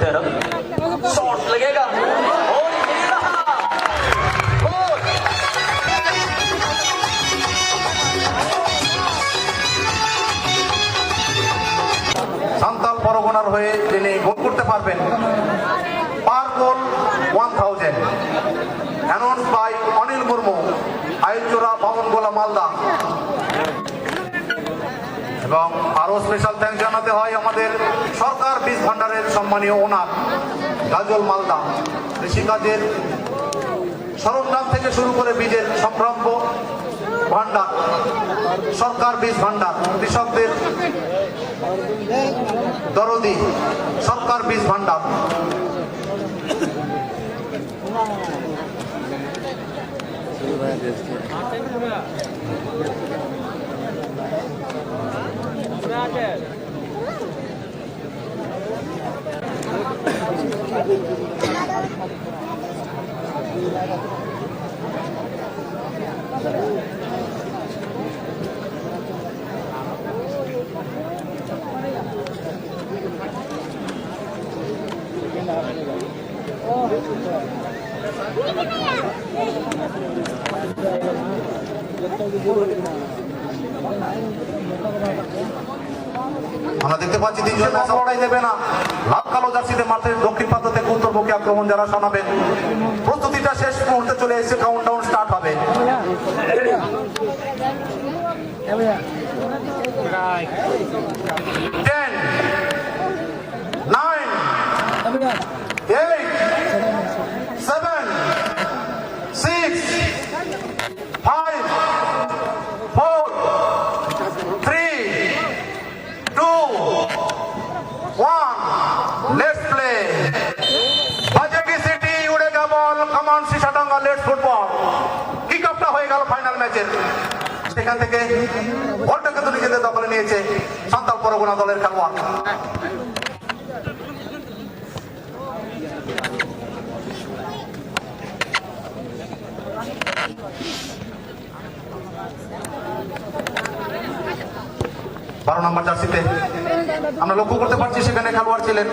तरफ शॉट लगेगा और ये रहा गोल। সান্তাল পরগনার হয়ে যিনি গোল করতে পারবেন পার গোল 1000 অ্যানাউন্স বাই অনিল মুর্মু, আইলচোরা বামনগোলা, মালদা। এবং আরো স্পেশাল থ্যাঙ্কস জানাতে হয় আমাদের সরকার বীজ ভান্ডারের সম্মানীয় ওনার গাজল মালদা। কৃষিকাজের সরঞ্জাম থেকে শুরু করে বীজের সম্ভাব্য ভান্ডার, সরকার বীজ ভান্ডার, কৃষকদের দরদি সরকার বীজ ভান্ডার। আমরা দেখতে পাচ্ছি তিনজন ম্যাচ লড়াই দেবে না। লাল কালো জার্সিতে মাঠের দক্ষিণ প্রান্ত থেকে উত্তরমুখী আক্রমণ যারা শোনাবেন। প্রস্তুতিটা শেষ মুহূর্তে চলে এসেছে, কাউন্টডাউন স্টার্ট হবে। 10, 9, 8, 7, 6, 5, 4, 3, 2, 1, let's play. বাজেটি সিটি উড়েগা বল, কামান সিসাডাঙ্গা, লেটস ফুটবল। কিক অফটা হয়ে গেল ফাইনাল ম্যাচের। সেখান থেকে বলটা কিন্তু নিজেদের দখলে নিয়েছে সান্তাল পরগনা দলের খেলোয়াড়। বারো নম্বর জার্সিতে আমরা লক্ষ্য করতে পারছি সেখানে খেলোয়াড় ছিলেন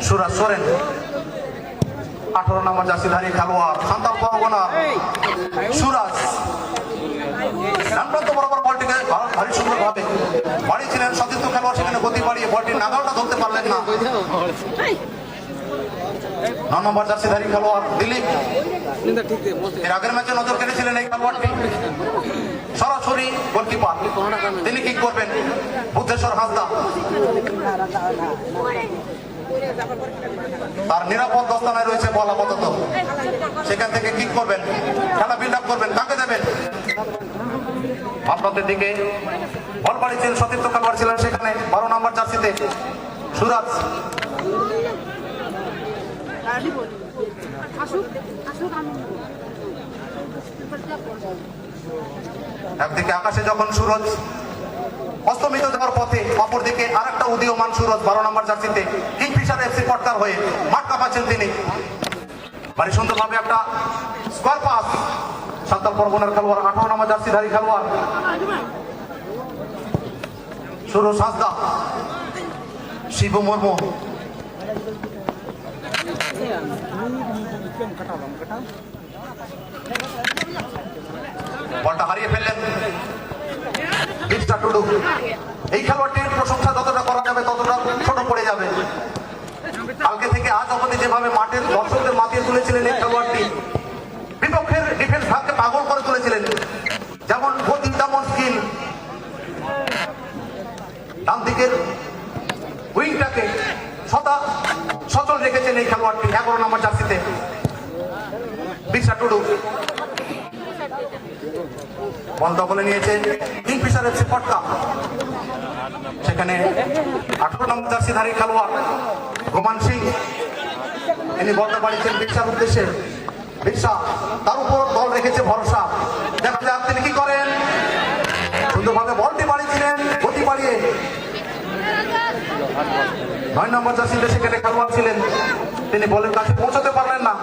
সুরাজ সোরেন। 18 নম্বর জার্সিধারী খেলোয়াড় সান্তাল পরগনা সুরাজ। ডানপ্রান্ত বরাবর বলটিকে ভারী সুন্দর ভাবে বাড়িয়েছিলেন সতীর্থ খেলোয়াড়, সেখানে গতি বাড়িয়ে বলটির নাগালটা ধরতে পারলেন না। 9 নম্বর জার্সিধারী খেলোয়াড় দিলীপ। এর আগের ম্যাচে নজর কেড়েছিলেন এই খেলোয়াড়টি। সরাসরি গোলকিপার, তিনি কিক করবেন বুদ্ধেশ্বর হাসদা। তার নিরাপদ দস্তানায় রয়েছে বল আপাতত, সেখান থেকে কিক করবেন, খেলা বিল্ড আপ করবেন। কাকে দেবেন? আপনাদের দিকে বল বাড়িয়েছিলেন সতীর্থ খেলোয়াড় ছিলেন সেখানে 12 নম্বর জার্সিতে সুরাজ। একদিকে আকাশে যখন সুরজ অস্তমিত যাওয়ার পথে, অপরদিকে আরেকটা উদীয়মান সুরজ 12 নম্বর জার্সিতে কিংফিশার এফসি পটকার হয়ে মাঠ কাঁপাচ্ছেন তিনি। ভারী সুন্দরভাবে একটা স্কোয়ার পাস সান্তাল পরগনার খেলোয়াড় 18 নম্বর জার্সিধারী খেলোয়াড় সুরজ হাসদা। শিব মুর্মু বলটা হারিয়ে ফেললেন। এই খেলোয়াড়টির প্রশংসা যতটা করা যাবে ততটা ছোট পড়ে যাবে। কালকে থেকে আজ অবধি যেভাবে মাঠের দর্শকদের মাতিয়ে তুলেছিলেন এই খেলোয়াড়টি, বিপক্ষের ডিফেন্স ভাগকে পাগল করে তুলেছিলেন। যেমন গতি তেমন স্কিল, ডান দিকের উইংটাকে সচল রেখেছেন এই খেলোয়াড়টি 11 নম্বর জার্সিতে বিরসা টুডু। বল দখলে নিয়েছে কিংফিশার এফসি পটকা, সেখানে 18 নম্বর জার্সিধারী খেলোয়াড় গোমান সিং, তিনি বলটা বাড়িয়েছেন বিরসার উদ্দেশ্যে। বিরসা, তার উপর দল রেখেছে ভরসা। দেখা যাক তিনি কি করেন। সুন্দরভাবে বলটি বাড়িয়েছিলেন গতি বাড়িয়ে। 9 নম্বর জার্সিতে সেখানে খেলোয়াড় ছিলেন, তিনি বলের কাছে পৌঁছতে পারলেন না।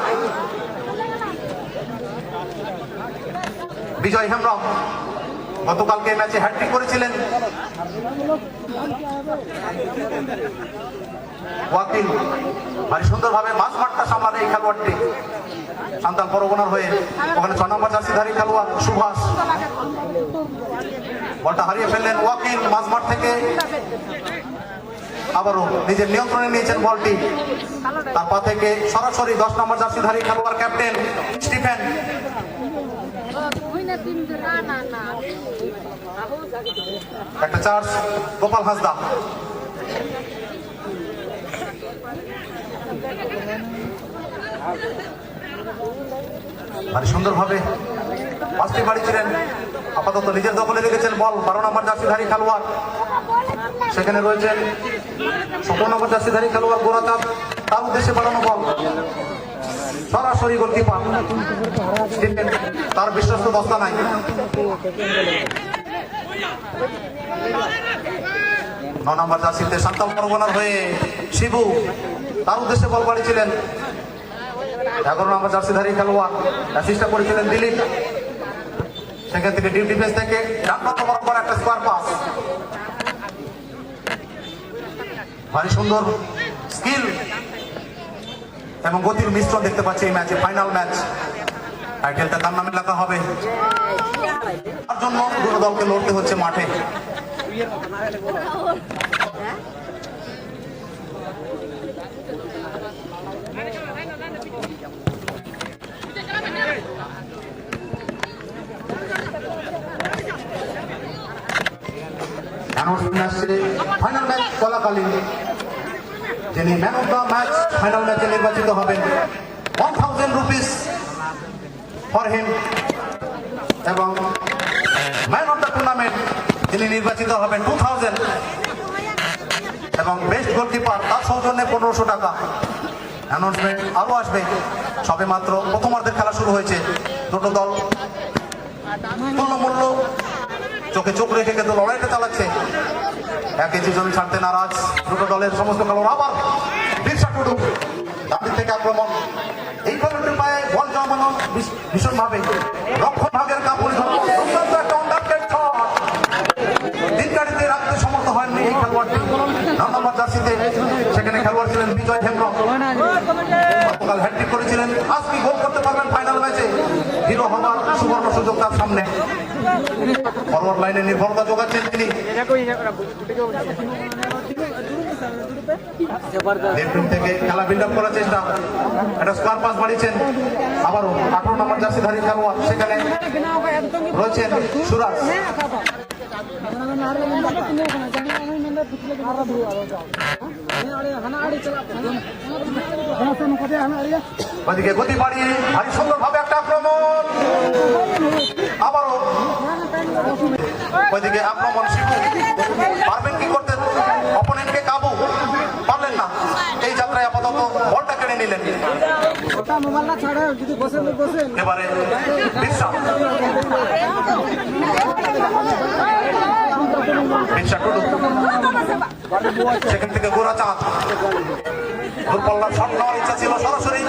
বিজয় হেমব্রম গতকালকে ম্যাচে হ্যাট্রিক করেছিলেন। ওয়াকিল ভারী সুন্দরভাবে মাঝ মাঠটা সামলান এই খেলোয়াড়টি সান্তাল পরগনার হয়ে। ওখানে 6 নম্বর জার্সিধারী খেলোয়াড় সুভাষ বলটা হারিয়ে ফেললেন। ওয়াকিল মাঝ মাঠ থেকে আবারও নিজের নিয়ন্ত্রণে নিয়েছেন বলটি। তার পা থেকে সরাসরি 10 নম্বর জার্সিধারী খেলোয়াড় ক্যাপ্টেন স্টিফেন। একটা চার্জ গোপাল হাসদা। ভারী সুন্দরভাবে পাঁচটি বাড়িছিলেন, আপাতত নিজের দখলে রেখেছেন বল 12 নম্বর জার্সিধারী খেলোয়াড়। সেখানে রয়েছেন 17 নম্বর জার্সিধারী খেলোয়াড় গোরাচাঁদ, তার উদ্দেশ্যে বাড়ানো বল সরাসরি গোলকিপার স্টিফেন, তার বিশ্বস্ত দস্তা নাই। 9 নম্বর জার্সিতে সান্তাল পরগনার হয়ে শিবু, তার উদ্দেশ্যে বল বাড়িয়েছিলেন 11 নম্বর জার্সিধারী খেলোয়াড়, অ্যাসিস্টটা করেছিলেন দিলীপ। সেখান থেকে ডিপ ডিফেন্স থেকে ডান প্রান্ত বরাবর একটা স্কোয়ার পাস। ভারী সুন্দর স্কিল এবং গতির মিশ্রণ দেখতে পাচ্ছি এই ম্যাচে। ফাইনাল ম্যাচ, টাইটেলটা তার নামে লেখা হবে। তার জন্য দুটো দলকে লড়তে হচ্ছে মাঠে। ফাইনাল ম্যাচ চলাকালীন যিনি man of the match final ম্যাচে নির্বাচিত হবেন 1000 রুপিস ফর হিম, এবং ম্যান অফ দ্য টুর্নামেন্ট যিনি নির্বাচিত হবেন 2000, এবং বেস্ট গোলকিপার তার সৌজন্যে 1500 টাকা। অ্যানাউন্সমেন্ট আরও আসবে, সবে মাত্র প্রথমার্ধের খেলা শুরু হয়েছে। দুটো দল তুল্যমূল্য চোখে চোখ রেখে কিন্তু লড়াইটা চালাচ্ছে। 1 ইঞ্চি জমি ছাড়তে নারাজ দুটো দলের সমস্ত খেলোয়াড়। আবার বিরসা টুডু দাবি থেকে আক্রমণ, এই খেলোয়াড়টির পায়ে বল জমানো ভীষণভাবে রক্ষণ ভাগের কাপড় তিন গাড়িতে রাখতে সমর্থ হয়নি এই খেলোয়াড়টি 9 নম্বর জার্সিতে। সেখানে খেলোয়াড় ছিলেন বিজয় হেমব্রম, গতকাল হ্যাট্রিক করেছিলেন। আজ কি গোল করতে পারবেন ফাইনাল ম্যাচে? হিরো হবার সুবর্ণ সুযোগ তার সামনে। ফরওয়ার্ড লাইনে নির্ভরতা যোগাচ্ছেন তিনি। থেকে খেলা বিল্ড আপ করার চেষ্টা, একটা স্কোয়ার পাস বাড়িয়েছেন। আবারও 18 নম্বর জার্সিধারী খেলোয়াড়, সেখানে রয়েছেন সুরাজ। ওদিকে গতি বাড়িয়ে ভারী সুন্দরভাবে একটা আক্রমণ, আবারও ওইদিকে আক্রমণ। শিবু পারবেন কি করতে অপোনেন্টকে কাবু? পারলেন না। এই যাত্রায় আপাতত বলটা কেড়ে নিলেন। এবারে বিরসা টুডু, সেখান থেকে গোরাচাঁদ। দূরপাল্লার শট নেওয়ার ইচ্ছা ছিল, সরাসরি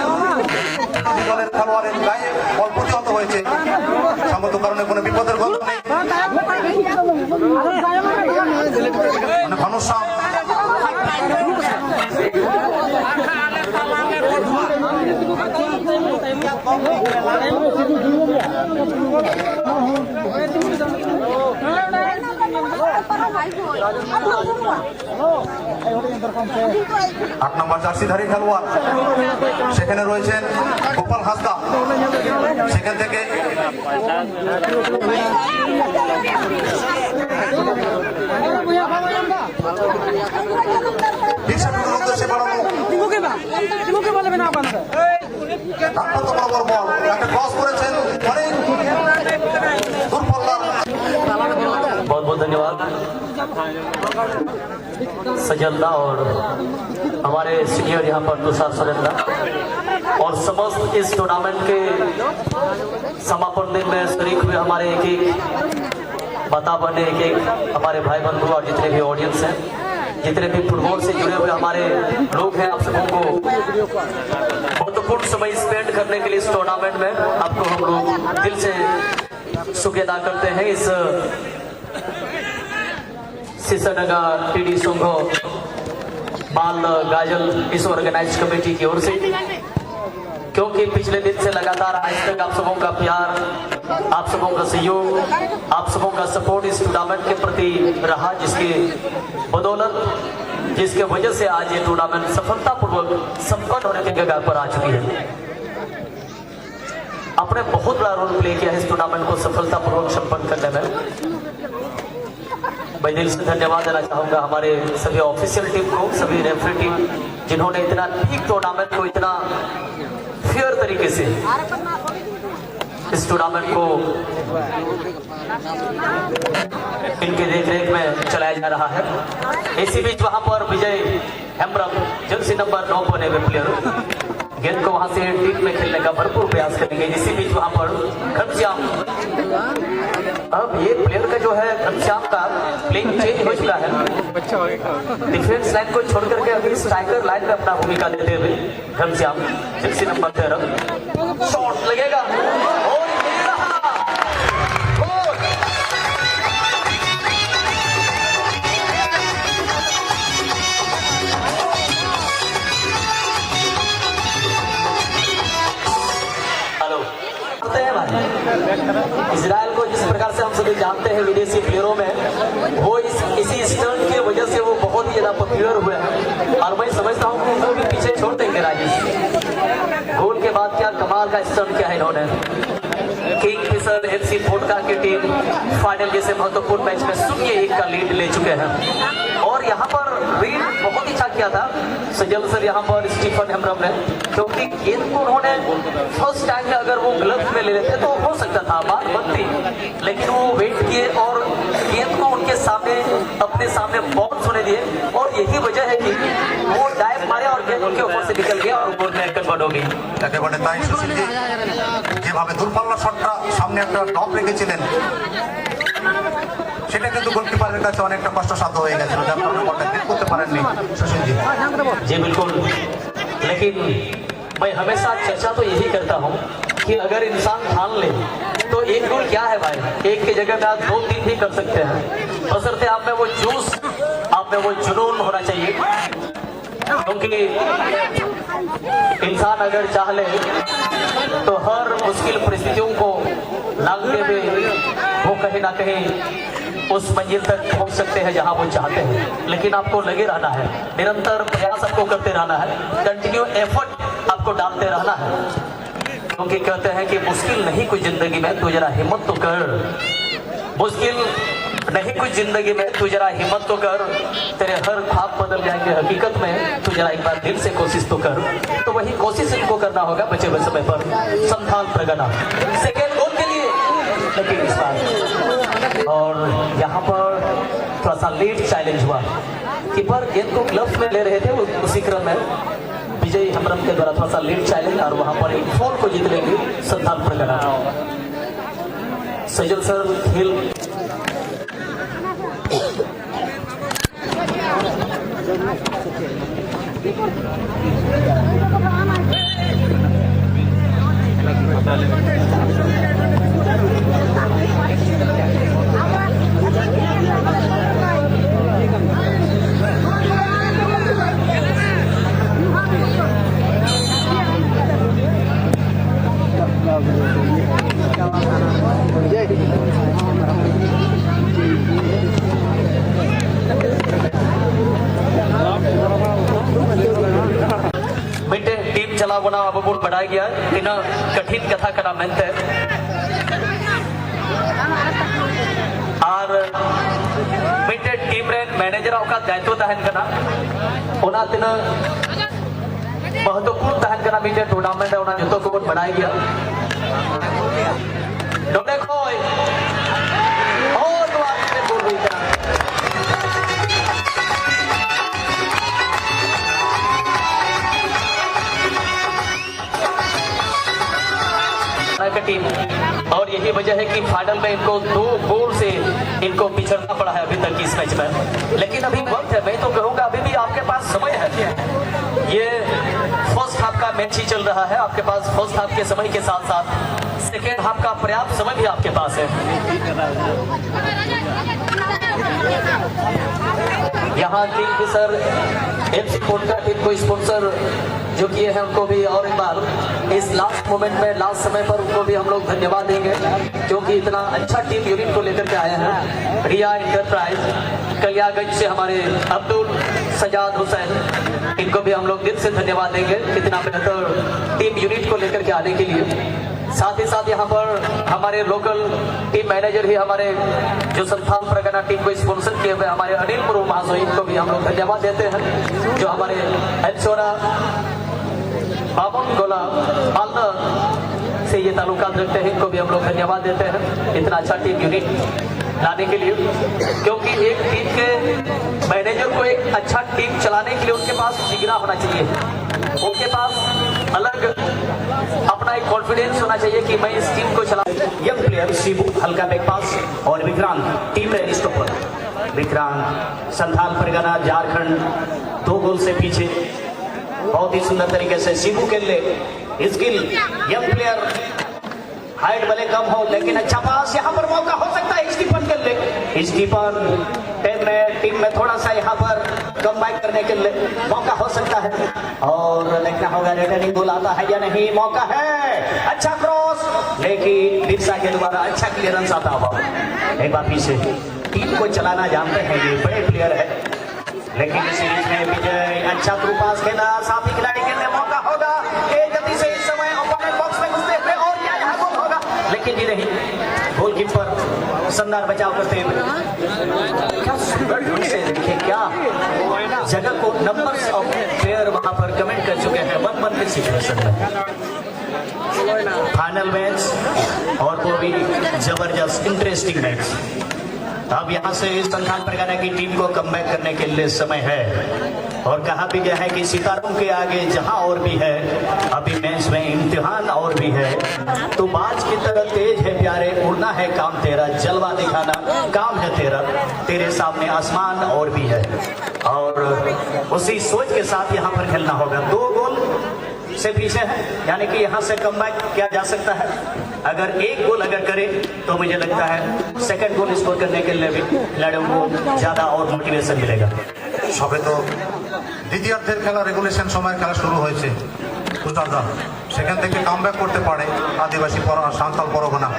দলের খেলোয়াড়ের গায়ে বল প্রতিহত হয়েছে। সঙ্গত কারণে কোনো বিপদের গল্প নেই। ঘনশ্যাম আট নম্বর জার্সিধারী খেলোয়াড়, সেখানে রয়েছেন গোপাল হাসদা। সেখান থেকে উদ্দেশ্যে বাড়ানো বল, একটা ক্রস করেছেন অনেক দূরপাল্লার। बहुत बहुत धन्यवाद सजलदा और हमारे सीनियर यहाँ पर तुषार सजलदा और समस्त इस टूर्नामेंट के समापन दिन में शरीक हुए हमारे एक एक बता बने एक एक हमारे भाई बंधु और जितने भी ऑडियंस हैं, जितने भी फुटबॉल से जुड़े हुए हमारे लोग हैं, आप सबों को महत्वपूर्ण समय स्पेंड करने के लिए इस टूर्नामेंट में आपको हम लोग दिल से शुक्रिया अदा करते हैं इस सिसडगा टीडी संघो बाल गाजल इस ऑर्गेनाइज कमेटी की ओर से, क्योंकि पिछले दिन से लगातार आज तक आप सबों का प्यार, आप सबों का सहयोग, आप सबों का सपोर्ट इस टूर्नामेंट के प्रति रहा, जिसके बदौलत, जिसके वजह से आज ये टूर्नामेंट सफलतापूर्वक संपन्न होने के कगार पर आ चुकी है। आपने बहुत बड़ा रोल प्ले किया है इस टूर्नामेंट को सफलतापूर्वक संपन्न करने में। मैं दिल से धन्यवाद देना चाहूंगा हमारे सभी ऑफिशियल टीम को, सभी रेफरी टीम, जिन्होंने इतना ठीक टूर्नामेंट को इतना फेयर तरीके से इस टूर्नामेंट को इनके देखरेख में चलाया जा रहा है। इसी बीच वहां पर विजय हेम्ब्रम जर्सी नंबर 9 पहने हुए प्लेयर गेंद को वहां से टीम में खेलने का भरपूर प्रयास करेंगे। इसी बीच वहां पर घनश्याम, अब ये प्लेयर का जो है घनश्याम का प्लेइंग चेंज हो चुका है। डिफेंस लाइन को छोड़ करके अभी स्ट्राइकर लाइन में अपना भूमिका देते हुए घनश्याम जर्सी नंबर 13 शॉट लगेगा और ये रहा गोल। हेलो इजराइल को जिस प्रकार से हम सभी जानते हैं विदेशी प्लेयरों में, वो इसी स्टंट की वजह से वो बहुत ही ज्यादा पॉपुलर हुए हैं और मैं समझता हूँ कि उनको भी पीछे छोड़ देंगे राजेश। गोल के बाद क्या कमाल का स्टंट किया है इन्होंने। किंगफिशर एफसी पोटका की टीम फाइनल जैसे महत्वपूर्ण मैच में 0-1 का लीड ले चुके हैं और यहाँ पर रीड बहुत ही अच्छा किया था सजल सर यहाँ पर स्टीफन हेम्ब्रम ने, क्योंकि गेंद को उन्होंने फर्स्ट टाइम में अगर वो ग्लव्स में ले लेते तो हो सकता था बात बनती, लेकिन वो वेट किए और गेंद को उनके सामने अपने सामने बाउंस होने दिए और यही वजह है कि वो डाइव मारे और गेंद उनके ऊपर से निकल गया और गोल में कन्वर्ट हो गई। একেবারে তাই সুশীলজি, যেভাবে দূরপাল্লা শটটা সামনে একটা ড্রপ রেখেছিলেন সেটা কিন্তু গোলকিপারের কাছে অনেকটা কষ্টসাধ্য হয়ে গেছিল, যার কারণে বলটা ক্লিক করতে পারেননি সুশীলজি। जी बिल्कुल, लेकिन मैं हमेशा चर्चा तो यही करता हूँ कि अगर इंसान ठान ले तो एक गोल क्या है भाई, एक की जगह में आप 2-3 भी कर सकते हैं, बशर्ते आप में वो जोश, आप में वो जुनून होना चाहिए। क्योंकि इंसान अगर चाह ले तो हर मुश्किल परिस्थितियों को लांघते हुए वो कहीं ना कहीं उस मंजिल तक पहुंच सकते हैं जहां वो चाहते हैं। लेकिन आपको लगे रहना है, निरंतर प्रयास आपको करते रहना है, कंटिन्यू एफर्ट आपको डालते रहना है, क्योंकि कहते हैं कि मुश्किल नहीं कुछ जिंदगी में, तू जरा हिम्मत तो कर। मुश्किल नहीं कुछ जिंदगी में, तू जरा हिम्मत तो कर, तेरे हर ख्वाब बदल जाएंगे हकीकत में, तू जरा एक बार दिल से कोशिश तो कर। तो वही कोशिश इनको करना होगा बचे हुए समय पर। संथाल प्रगना सेकेंड गोल के लिए, लेकिन इस बार और यहाँ पर थोड़ा सा लेट चैलेंज हुआ, कीपर गेंद को ग्लव्स में ले रहे थे, उसी क्रम में विजय हेम्ब्रम के द्वारा थोड़ा सा लेट चैलेंज और वहां पर एक फोल को जीत लेंगे संथाल प्रगना। सजल सर खेल टीम चला बना अब बहुत बढ़ाया गया इन कठिन कथा करा मेहनत है और मिटे टीम रे मैनेजर का दायित्व तहन करना ओना तीन महत्वपूर्ण तहन करना मिटे टूर्नामेंट है ओना जो को बहुत बढ़ाया गया डोले खोय और तो आपने बोल रही था टीम और यही वजह है कि फाइनल में इनको 2 गोल से इनको पिछड़ना पड़ा है अभी तक इस मैच में। लेकिन अभी वक्त है, मैं तो कहूंगा अभी भी आपके पास समय है। ये फर्स्ट हाफ का मैच ही चल रहा है। आपके पास फर्स्ट हाफ के समय के साथ साथ सेकेंड हाफ का पर्याप्त समय भी आपके पास है। यहाँ किंगफिशर एफसी कोटा टीम को स्पॉन्सर जो किए हैं उनको भी और एक बार इस लास्ट मोमेंट में लास्ट समय पर उनको भी हम लोग धन्यवाद देंगे, क्योंकि इतना अच्छा टीम यूनिट को लेकर के आए हैं। रिया इंटरप्राइज कलियागंज से हमारे अब्दुल सजाद हुसैन, इनको भी हम लोग दिल से धन्यवाद देंगे इतना बेहतर टीम यूनिट को लेकर के आने के लिए। साथ ही साथ यहाँ पर हमारे लोकल टीम मैनेजर ही हमारे जो संथाल परगना टीम को स्पॉन्सर किए हुए हमारे अनिल मुर्मू महाशय, इनको भी हम लोग धन्यवाद देते हैं। जो हमारे एलचोरा बावन गोला मालदा से ये ताल्लुकात रखते हैं, इनको भी हम लोग धन्यवाद देते हैं इतना अच्छा टीम यूनिट लाने के लिए। क्योंकि एक टीम के मैनेजर को एक अच्छा टीम चलाने के लिए उनके पास जिगरा होना चाहिए, उनके पास अलग अपना एक कॉन्फिडेंस होना चाहिए कि मैं इस टीम को चला। यंग प्लेयर शिबू हल्का बैक पास और Vikrant team run stopper. Vikrant Santhal Pargana Jharkhand 2 गोल से पीछे बहुत ही सुंदर तरीके से शिबू के लिए स्किल यंग प्लेयर हाइट भले कम हो लेकिन अच्छा पास। यहाँ पर मौका हो सकता है स्टीफन के लिए। स्टीफन टीम में थोड़ा सा यहाँ पर कम बैक करने के लिए मौका हो सकता है और देखना होगा रिटर्निंग गोल आता है या नहीं। मौका है, अच्छा क्रॉस, लेकिन बिरसा के द्वारा अच्छा क्लियरेंस आता हुआ। एक बार पीछे टीम को चलाना जानते हैं, ये बड़े प्लेयर है, लेकिन इस सीरीज में विजय अच्छा थ्रू पास खेला। साथी खिलाड़ी के लिए मौका होगा, गति से इस समय ओपोनेंट बॉक्स में घुसते हुए और क्या यहाँ गोल होगा, लेकिन जी नहीं। गोलकीपर शानदार बचाव करते हुए देखिए क्या जगह को नंबर्स ऑफ प्लेयर वहां पर कमेंट कर चुके हैं 1-1 के सिचुएशन में। फाइनल मैच और वो भी जबरदस्त इंटरेस्टिंग मैच। अब यहाँ से संथाल परगना की टीम को कमबैक करने के लिए समय है और कहा भी गया है कि सितारों के आगे जहां और भी है अभी मैच में इम्तिहान और भी है। तो बाज की तरह तेज है प्यारे, उड़ना है काम तेरा, जलवा दिखाना काम है तेरा, तेरे सामने आसमान और भी है। और उसी सोच के साथ यहाँ पर खेलना होगा। 2 गोल से पीछे है, यानी कि यहाँ से कमबैक किया जा सकता है। अगर 1 गोल अगर करे तो मुझे लगता है सेकंड गोल स्कोर करने के लिए भी खिलाड़ियों को ज्यादा और मोटिवेशन मिलेगा। সবে তো দ্বিতীয়ার্ধের খেলা রেগুলেশন সময়ের খেলা শুরু হয়েছে। তুষারদা সেখান থেকে কামব্যাক করতে পারে আদিবাসী সাঁওতাল পরগনা,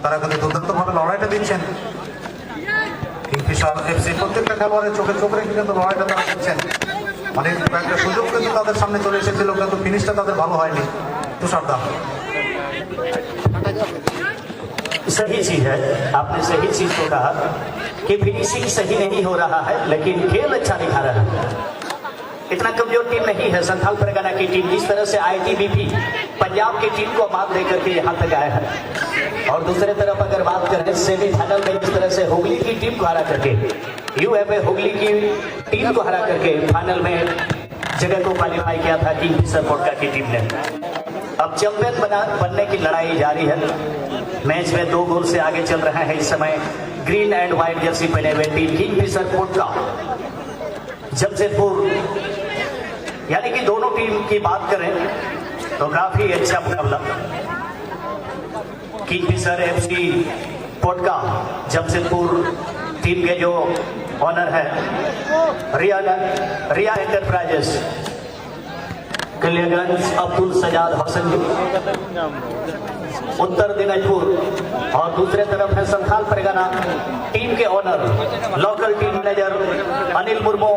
তারা কিন্তু দুর্দান্তভাবে লড়াইটা দিচ্ছেন। কিংফিশার এফসি প্রত্যেকটা খেলোয়াড়ের চোখে চোখ রেখে কিন্তু লড়াইটা তারা দিচ্ছেন। মানে একটা সুযোগ কিন্তু তাদের সামনে চলে এসেছিল, কিন্তু ফিনিশটা তাদের ভালো হয়নি। তুষারদা सही चीज है, आपने सही चीज को कहा कि फिनिशिंग सही नहीं हो रहा है, लेकिन खेल अच्छा दिखा रहा है। इतना कमजोर टीम नहीं है संथाल परगना की टीम, जिस तरह से आईटीबीपी पंजाब की टीम को मात देकर के यहाँ तक आया है। और दूसरे तरफ अगर बात करें सेमीफाइनल में जिस तरह से हुगली की टीम को हरा करके, यूएफए हुगली की टीम को हरा करके फाइनल में जगह को क्वालिफाई किया था किंगफिशर कोटा की टीम ने। अब चैंपियन बनने की लड़ाई जारी है। मैच में 2 गोल से आगे चल रहा है इस समय ग्रीन एंड व्हाइट जर्सी पहने हुए टीम किंगफिशर कोटा जमशेदपुर। यानी कि दोनों टीम की बात करें तो काफी अच्छा मुकाबला। Kingfisher FC Kota Jamshedpur team के जो ऑनर है रिया एंटरप्राइजेस कलियागंज अब्दुल सजाद हुसैन उत्तर दिनाजपुर, और दूसरे तरफ है संथाल परगना टीम के owner local team manager Anil Murmu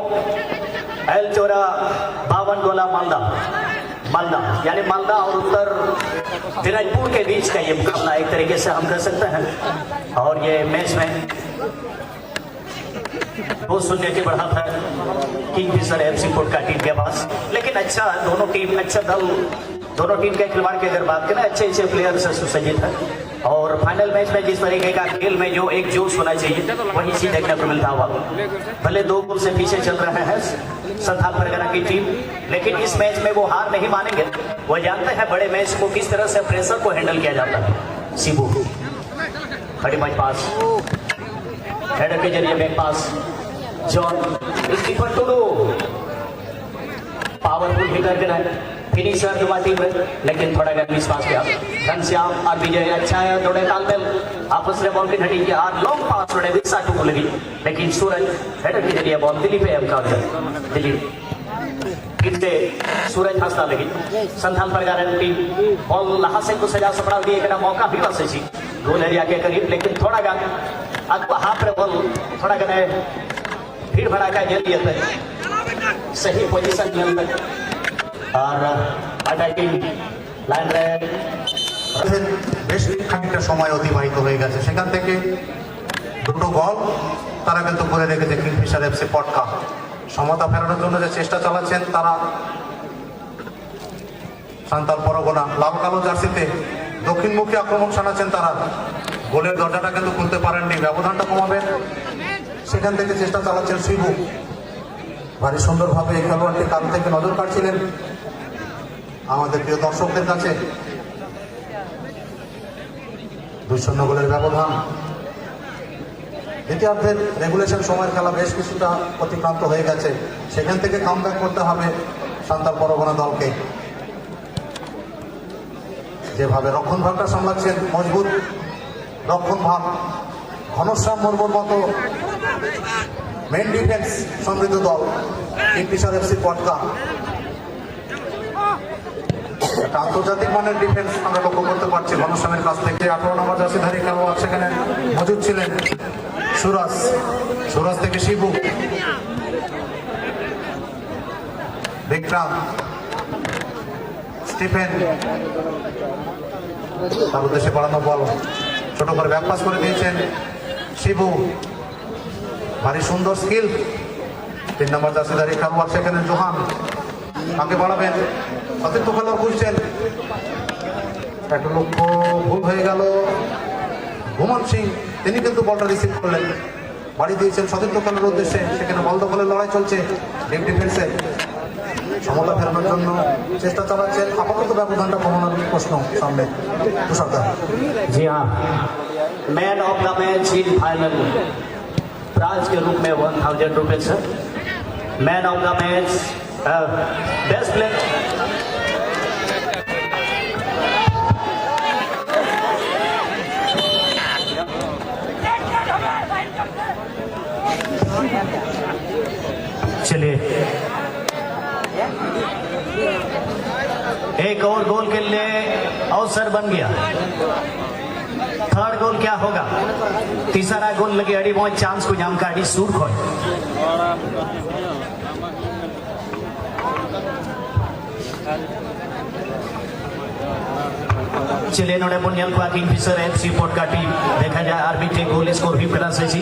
Elchora 52 Gola Malda, यानी मालदा और उत्तर दिनाजपुर के बीच का ये मुकाबला एक तरीके से हम कह सकते हैं। और ये मैच में 2-0 की बढ़त है किंगफिशर एफसी कोटा टीम के पास। लेकिन अच्छा दोनों टीम, अच्छा दल, दोनों टीम के खिलाड़ की अगर बात करें अच्छे प्लेयर से सुसज्जित है। और फाइनल मैच में जिस तरीके का खेल में जो एक जोश होना चाहिए वही चीज देखने को मिलता हुआ। भले 2 गोल से पीछे चल रहे हैं संथाल परगना की टीम, लेकिन इस मैच में वो हार नहीं मानेंगे। वो जानते हैं बड़े मैच को किस तरह से प्रेशर को हैंडल किया जाता है। शिबू बड़ी मैच पास हेडर के जरिए back pass, John Stephen Tudu powerful hitter finisher दुआ टीम है लेकिन थोड़ा गैर विश्वास किया घनश्याम और विजय अच्छा है दोनों तालमेल आपस में बॉल की हटी की और लॉन्ग पास थोड़े विक्सा टू लगी लेकिन सूरज हेडर के जरिए बॉल दिलीप है एम का दिलीप कितने सूरज हंसना लगी संथाल पर गारंटी बॉल लहासेन को सजा सपड़ा दिए कि मौका भी बस सी गोल एरिया के करीब लेकिन थोड़ा गा अब वहां पर बॉल थोड़ा गने भीड़ भड़ाका जल्दी सही पोजीशन मिल और अटैकिंग लाइन रे বেশ খানিকটা সময় অতিবাহিত হয়ে গেছে সেখান থেকে দুটো গোল তারা কিন্তু করে রেখেছে কিংফিশার এফসি পটকা সমতা ফেরানোর জন্য যে চেষ্টা চালাচ্ছেন তারা সান্তাল পরগনা লাল কালো জার্সিতে দক্ষিণমুখী আক্রমণ শানাচ্ছেন তারা গোলের দরজাটা কিন্তু খুলতে পারেননি ব্যবধানটা কমাবেন সেখান থেকে চেষ্টা চালাচ্ছেন শিবু ভারী সুন্দরভাবে এই খেলোয়াড়টি কাল থেকে নজর কাটছিলেন আমাদের প্রিয় দর্শকদের কাছে 2-0 গোলের ব্যবধান দ্বিতীয়ার্ধের রেগুলেশন সময়ের খেলা বেশ কিছুটা অতিক্রান্ত হয়ে গেছে সেখান থেকে কামব্যাক করতে হবে সান্তাল পরগনা দলকে যেভাবে রক্ষণ ভাগটা সামলাচ্ছেন মজবুত রক্ষণ ভাগ ঘনশ্যাম মুর্মুর মতো মেন ডিফেন্স সমৃদ্ধ দল কিংফিশার এফসি পটকা একটা আন্তর্জাতিক মানের ডিফেন্স আমরা লক্ষ্য করতে পারছি ঘনশ্যামের কাছ থেকে 18 নম্বর জার্সিধারী খেলোয়াড় সেখানে মজুদ ছিলেন সুরাজ থেকে শিবু বিক্রম স্টিফেন তার উদ্দেশ্যে বাড়ানো বল ছোট করে ব্যাক পাস করে দিয়েছেন শিবু ভারী সুন্দর স্কিল 3 নম্বর জার্সিধারী খেলোয়াড় সেখানে জোহান আগে বাড়াবেন অতিরিক্ত খেলোয়াড় খুঁজছেন একটা লক্ষ্য ভুল হয়ে গেল ঘুমান সিং তিনি কিন্তু বলটা রিসিভ করলেন বাড়ি দিয়েছেন সতীর্থ খেলার উদ্দেশ্যে সেখানে বল দখলের লড়াই চলছে ডিপ ডিফেন্সে সমতা ফেরানোর জন্য চেষ্টা চালাচ্ছেন আপাতত ব্যবধানটা কমানোর প্রশ্ন সামনে তুষারদা जी हाँ man of the match in final prize के रूप में 1000 रुपये है man of the match best player चलिए एक और गोल के लिए अवसर बन गया थर्ड गोल क्या होगा तीसरा गोल लगे अड़ी बहुत चांस को जाम का अड़ी सूर खोए चलिए नोड़े पुण्यल को किंगफिशर एफसी पटका टीम देखा जाए आरबीटी गोल स्कोर भी प्लस है जी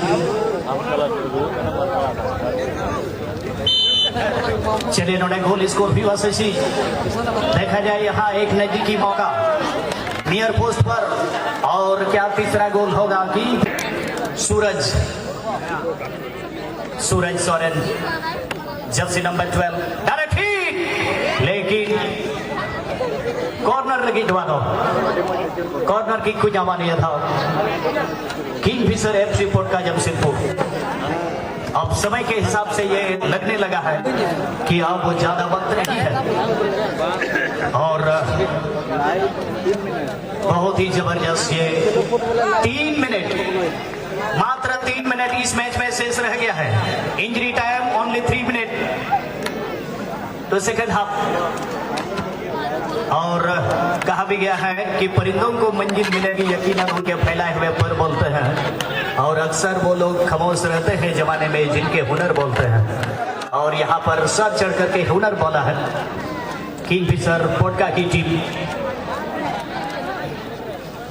चलिए नोड़े गोल स्कोर भी वैसे ही देखा जाए यहाँ एक नजदीकी मौका नियर पोस्ट पर और क्या तीसरा गोल होगा कि Suraj Soren jersey number 12 direct hit लेकिन कॉर्नर लगी दो कॉर्नर की कुछ नहीं था किंगफिशर एफसी पटका जमशेदपुर अब समय के हिसाब से ये लगने लगा है कि अब वो ज्यादा वक्त नहीं है और बहुत ही जबरदस्त ये 3 मिनट मात्र 3 मिनट इस मैच में शेष रह गया है इंजरी टाइम ओनली 3 मिनट तो सेकंड हाफ और कहा भी गया है कि परिंदों को मंजिल मिलेगी यकीनन उनके फैलाए हुए पर बोलते हैं और अक्सर वो लोग खामोश रहते हैं जमाने में जिनके हुनर बोलते हैं और यहाँ पर सर चढ़ करके हुनर बोला है किंगफिशर पटका की टीम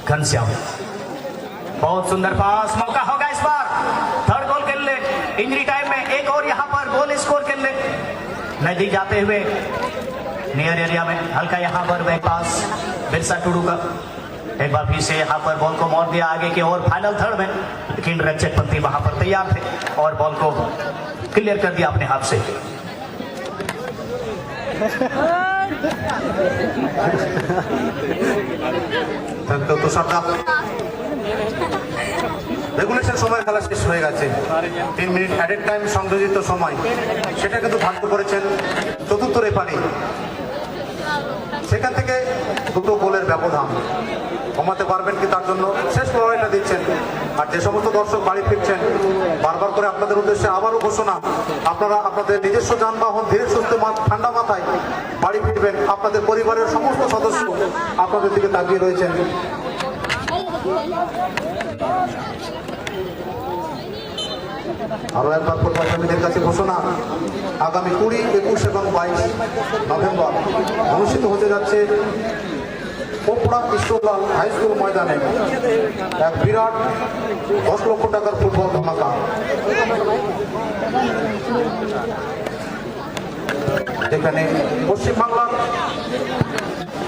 घनश्याम बहुत सुंदर पास मौका होगा इस बार थर्ड गोल के लिए इंजरी टाइम में एक और यहाँ पर गोल स्कोर के लिए नजदीक जाते हुए नियर एरिया में हल्का यहाँ पर बैक पास बिरसा टुडू का एक बार फिर से यहाँ पर बॉल को मोड़ दिया आगे की और फाइनल थर्ड में लेकिन रक्षक पंथी वहां पर तैयार थे और बॉल को क्लियर कर दिया अपने हाथ से রেগুলেশন সময় খেলা শেষ হয়ে গেছে 3 মিনিট অ্যাডেড টাইম সংযোজিত সময় সেটা কিন্তু ভাগ্য করেছেন চতুর্থ রেফারি সেখান থেকে দুটো গোলের ব্যবধান কমাতে পারবেন কি, তার জন্য শেষ লড়াইটা দিচ্ছেন। আর যে সমস্ত দর্শক বাড়ি ফিরছেন, বারবার করে আপনাদের উদ্দেশ্যে আবারও ঘোষণা, আপনারা আপনাদের নিজস্ব যানবাহন ধীরে সুস্থে ঠান্ডা মাথায় বাড়ি ফিরবেন। আপনাদের পরিবারের সমস্ত সদস্য আপনাদের দিকে তাকিয়ে রয়েছেন। আরো একবার ফুটবল প্রেমীদের কাছে ঘোষণা, আগামী 20, 21 এবং 22 নভেম্বর অনুষ্ঠিত হতে যাচ্ছে পোপড়া ঈশ্বরলাল হাই স্কুল ময়দানে এক বিরাট 10 লক্ষ টাকার ফুটবল ধামাকা। যেখানে পশ্চিমবাংলার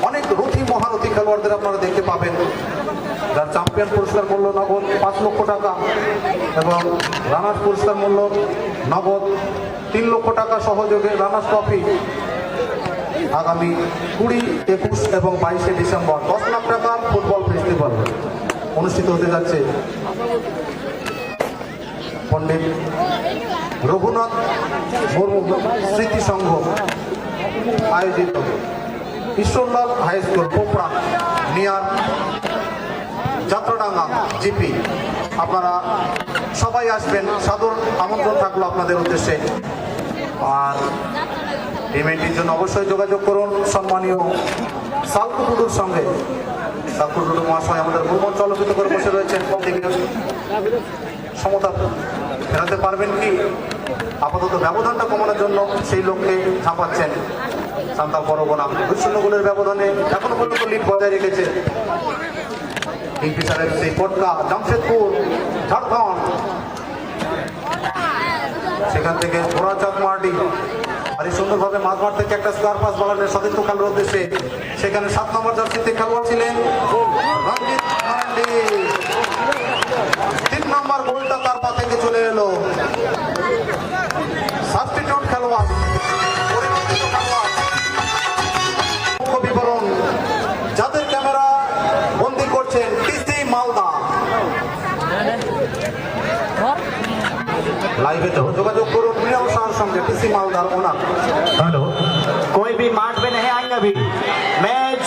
অনেক রথী মহারথী খেলোয়াড়দের আপনারা দেখতে পাবেন, যার চ্যাম্পিয়ন পুরস্কার মূল্য নগদ 5 লক্ষ টাকা এবং রানার্স পুরস্কার মূল্য নগদ 3 লক্ষ টাকা সহযোগে রানার্স ট্রফি আগামী 20, 21 এবং 22 ডিসেম্বর 10 লাখ টাকার ফুটবল ফেস্টিভ্যাল অনুষ্ঠিত হতে যাচ্ছে পণ্ডিত রঘুনাথ মুর্মু স্মৃতি সংঘ আয়োজিত Ishwarlal high school Popra near Jatradanga GP. আপনারা সবাই আসবেন, সাদর আমন্ত্রণ থাকলো আপনাদের উদ্দেশ্যে। আর ইভেন্টটির জন্য অবশ্যই যোগাযোগ করুন সম্মানীয় সালকু টুডুর সঙ্গে। সালকু টুডু মহাশয় আমাদের ভ্রমণ চলচ্চিত্র করে বসে রয়েছেন। সমতা ফেরাতে পারবেন কি, আপাতত ব্যবধানটা কমানোর জন্য সেই লক্ষ্যে ঝাঁপাচ্ছেন সান্তাল পরগনা। 2-0 গোলের ব্যবধানে এখনো পর্যন্ত লিড বজায় রেখেছে কিংফিশারের সেই পটকা জামশেদপুর ঝাড়খণ্ড। সেখান থেকে ঘোড়াচাঁদ মার্ডি আর এই সুন্দরভাবে মাঝ মাঠ থেকে একটা স্কোয়ার পাস বলার সতীর্থ খেলার উদ্দেশ্যে সেখানে 7 নম্বর জার্সিতে খেলোয়াড় ছিলেন রঞ্জিত মান্ডি। 3 নম্বর গোলটা তার পা থেকে চলে এলো। সাবস্টিটিউট খেলোয়াড়, পরিবর্তিত খেলোয়াড়। বিবরণ যাদের ক্যামেরা বন্দি করছেন টিসি মালদা। लाइव जोगाजोग करो संगे टीसी मालदार ओनर। हेलो, कोई भी मार्ट में नहीं आएंगे अभी। Match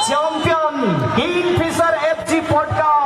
champion Kingfisher FC podcast.